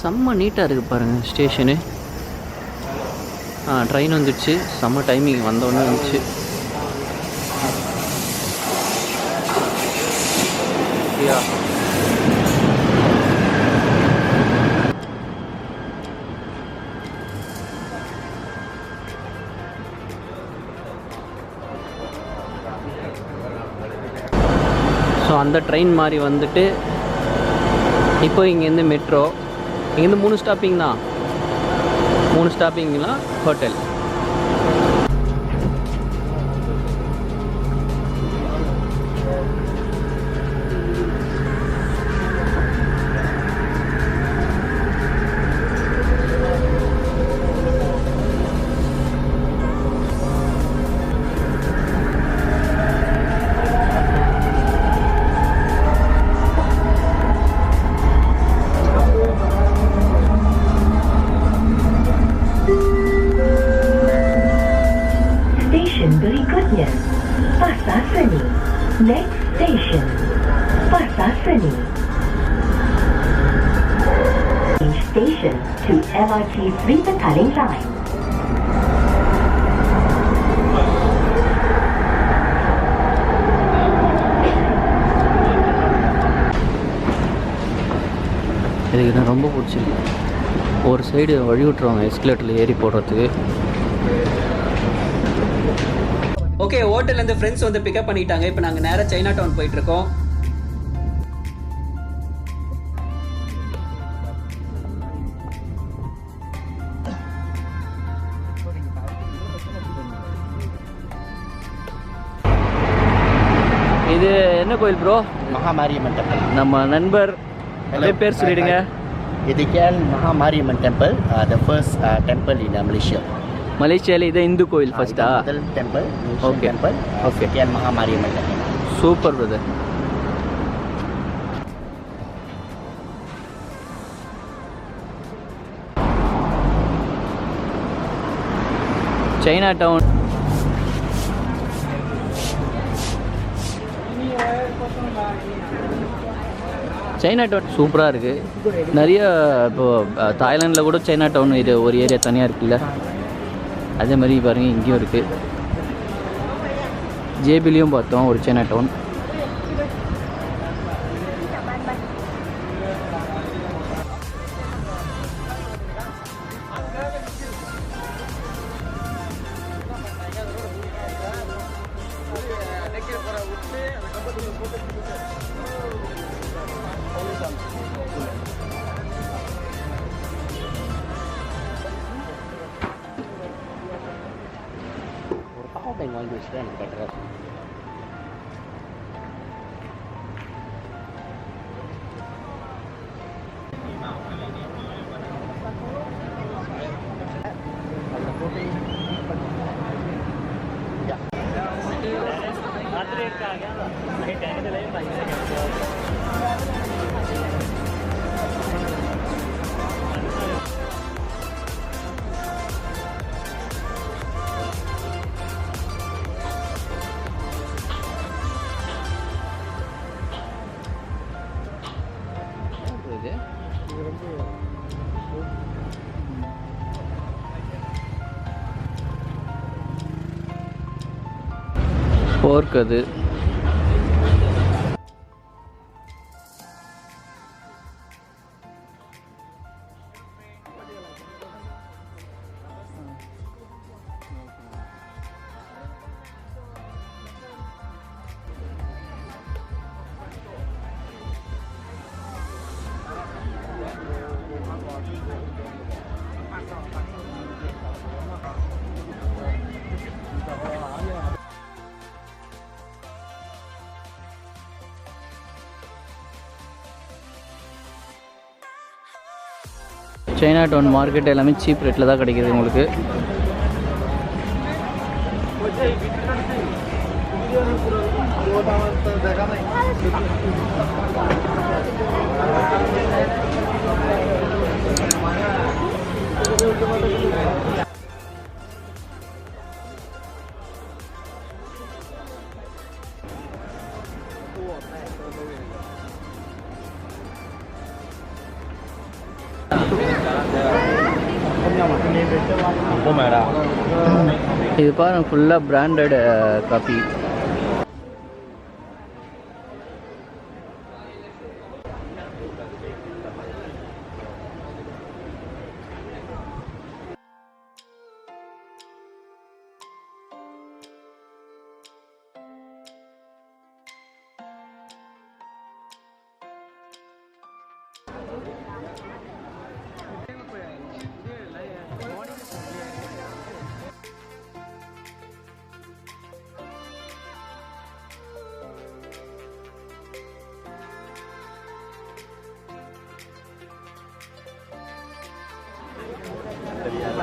செம்ம நீட்டாக இருக்குது பாருங்கள் ஸ்டேஷனு. ட்ரெயின் வந்துடுச்சு, செம்ம டைமிங் வந்தோடனே வந்துச்சு. ஸோ அந்த ட்ரெயின் மாதிரி வந்துட்டு இப்போ இங்கேருந்து மெட்ரோ, இங்கேருந்து 3 ஸ்டாப்பிங் தான். 3 ஸ்டாப்பிங்லாம் hotel. Berikutnya, Pasar Seni. Next station, Pasar Seni. Change station to LRT Breathtaking line. இதுக்கு நான் ரொம்ப பிடிச்சிருக்கு. ஒரு சைடு வழி விட்டுருவாங்க எஸ்கலேட்டரில் ஏறி போடுறதுக்கு. ஓகே, ஹோட்டல்லேருந்து ஃப்ரெண்ட்ஸ் வந்து பிக்கப் பண்ணிட்டாங்க. இப்போ நாங்கள் நேராக சைனா டவுன் போயிட்டுருக்கோம். இது என்ன கோயில் ப்ரோ? மகாமாரியம்மன் டெம்பிள். நம்ம நண்பர் அதே பேர் சொல்லிடுங்க. இது கேன் Mahamariamman temple, the first temple in Malaysia. மலேசியாவில் இது இந்து கோயில் ஃபர்ஸ்டா? முதல் டெம்பிள். Okay temple. ஓகே, கேன் Mahamariamman temple. Super brother. Chinatown. Chinatown சூப்பராக இருக்குது. நிறைய இப்போது தாய்லாண்டில் கூட சைனா டவுன் இது ஒரு ஏரியா தனியாக இருக்குல்ல, அதே மாதிரி பாருங்கள் இங்கேயும் இருக்குது. ஜேபிலையும் பார்த்தோம் ஒரு சைனா டவுன். வாங்கி வச்சுட்டு எனக்கு பெட்டராக போர்க் அது. சைனா டவுன் மார்க்கெட் எல்லாமே சீப் ரேட்டில் தான் கிடைக்கிது உங்களுக்கு. இது பாருங்க ஃபுல்லாக பிராண்டட் காஃபி.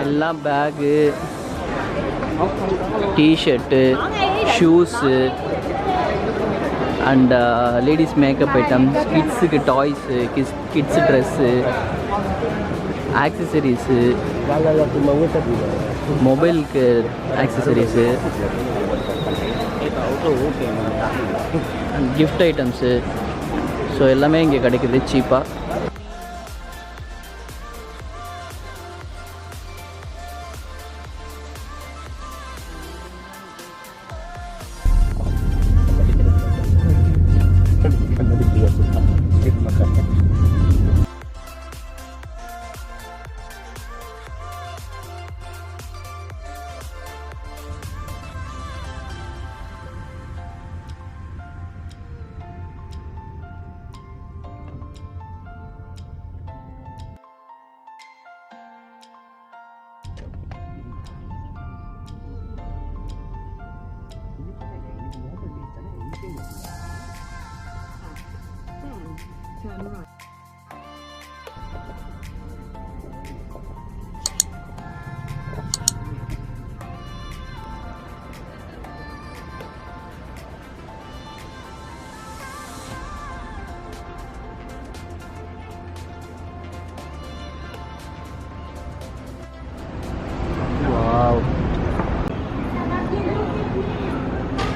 எல்லாம் bag, tshirt, shoes and ladies makeup items, கிட்ஸுக்கு டாய்ஸு, கிட்ஸு ட்ரெஸ்ஸு, ஆக்சசரிஸு, மொபைலுக்கு ஆக்சசரிஸு, கிஃப்ட் ஐட்டம்ஸு. ஸோ எல்லாமே இங்கே கிடைக்குது சீப்பாக.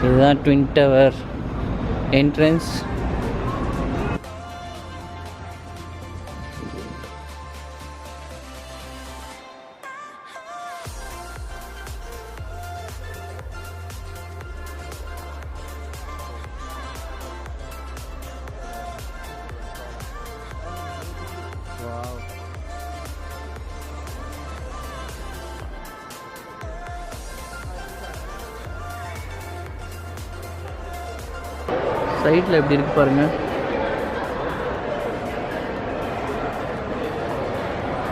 இதுதான் ட்வின் டவர் என்ட்ரன்ஸ். சைட்டில் எப்படி இருக்கு பாருங்க.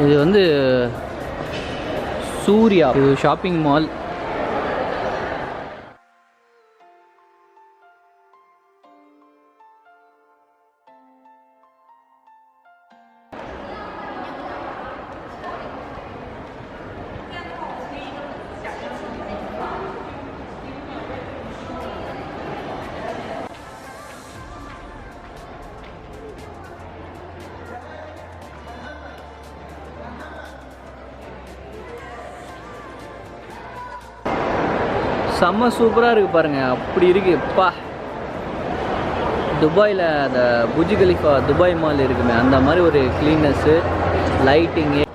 இது வந்து சூர்யா, இது ஷாப்பிங் மால். செம்ம சூப்பராக இருக்குது பாருங்கள். அப்படி இருக்குது எப்பா. துபாயில் அந்த புஜ் கலிஃபா துபாய் மால் இருக்குமே அந்த மாதிரி ஒரு க்ளீன்னஸ்ஸு, லைட்டிங்கு.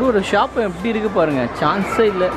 ஒரு ஷாப்பும் எப்படி இருக்கு பாருங்க, சான்ஸே இல்லை.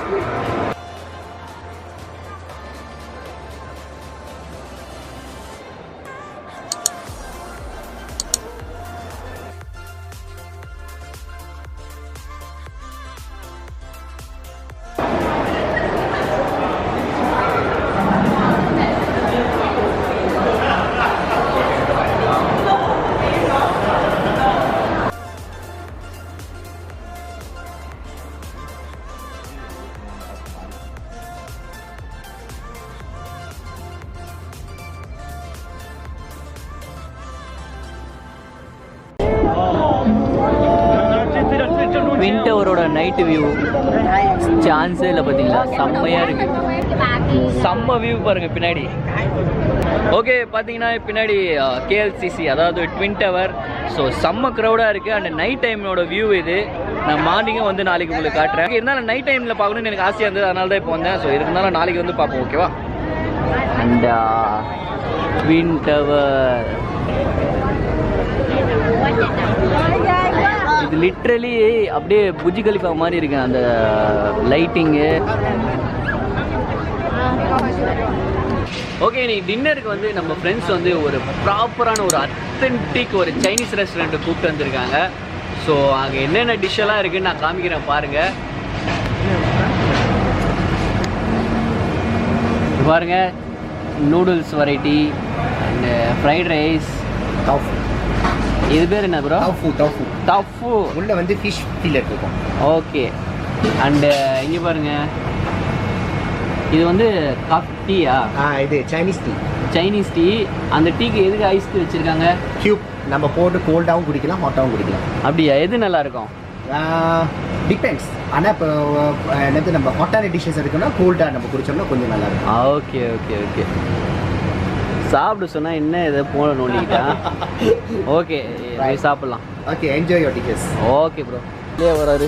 நைட்டு வியூ சான்ஸே இல்லை பார்த்தீங்களா, செம்மையாக இருக்குது. செம்ம வியூ பாருங்கள் பின்னாடி. ஓகே, பார்த்தீங்கன்னா பின்னாடி கேஎல்சிசி, அதாவது ட்வின் டவர். ஸோ செம்ம க்ரௌடாக இருக்குது. அண்ட் நைட் டைமோட வியூ இது. நான் மார்னிங்கும் வந்து நாளைக்கு உங்களுக்கு காட்டுறேன். இருந்தாலும் நைட் டைமில் பார்க்கணுன்னு எனக்கு ஆசையாக இருந்தது, அதனால தான் இப்போ வந்தேன். ஸோ இருந்தாலும் நாளைக்கு வந்து பார்ப்போம், ஓகேவா? அண்ட் ட்வின் டவர் இது லிட்ரலி அப்படியே புஜி கலிஃபா மாதிரி இருக்கு அந்த லைட்டிங்கு. ஓகே, நீ டின்னருக்கு வந்து நம்ம ஃப்ரெண்ட்ஸ் வந்து ஒரு ப்ராப்பரான ஒரு அத்தென்டிக் ஒரு சைனீஸ் ரெஸ்டாரண்ட்டு கூப்பிட்டு வந்திருக்காங்க. ஸோ அங்கே என்னென்ன டிஷ்ஷெல்லாம் இருக்குதுன்னு நான் காமிக்கிறேன் பாருங்கள். பாருங்கள், noodles variety and fried rice. Tofu. இது பேர் என்ன ப்ரோ? டாஃபு. உள்ள வந்து ஃபிஷ் ஃபில்லட் இருக்கும். ஓகே. அண்டு இங்கே பாருங்கள், இது வந்து காஃபி டீயா? இது சைனீஸ் டீ. அந்த டீக்கு எதுக்கு ஐஸ் வச்சுருக்காங்க? கியூப். நம்ம போட்டு கோல்டாகவும் குடிக்கலாம், ஹாட்டாகவும் குடிக்கலாம். அப்படியா? எது நல்லாயிருக்கும்? டிபெண்ட்ஸ். ஆனால் இப்போ என்னது நம்ம ஹாட்டான டிஷ்ஷஸ் இருக்குன்னா கோல்டாக நம்ம குடிச்சோம்னா கொஞ்சம் நல்லாயிருக்கும். Okay okay okay. சாப்பிட சொன்னால் என்ன எதை போன நோண்டிக்கிட்டா? ஓகே, சாப்பிட்லாம். Okay, enjoy your dishes. Okay bro. இல்லையே வராரு.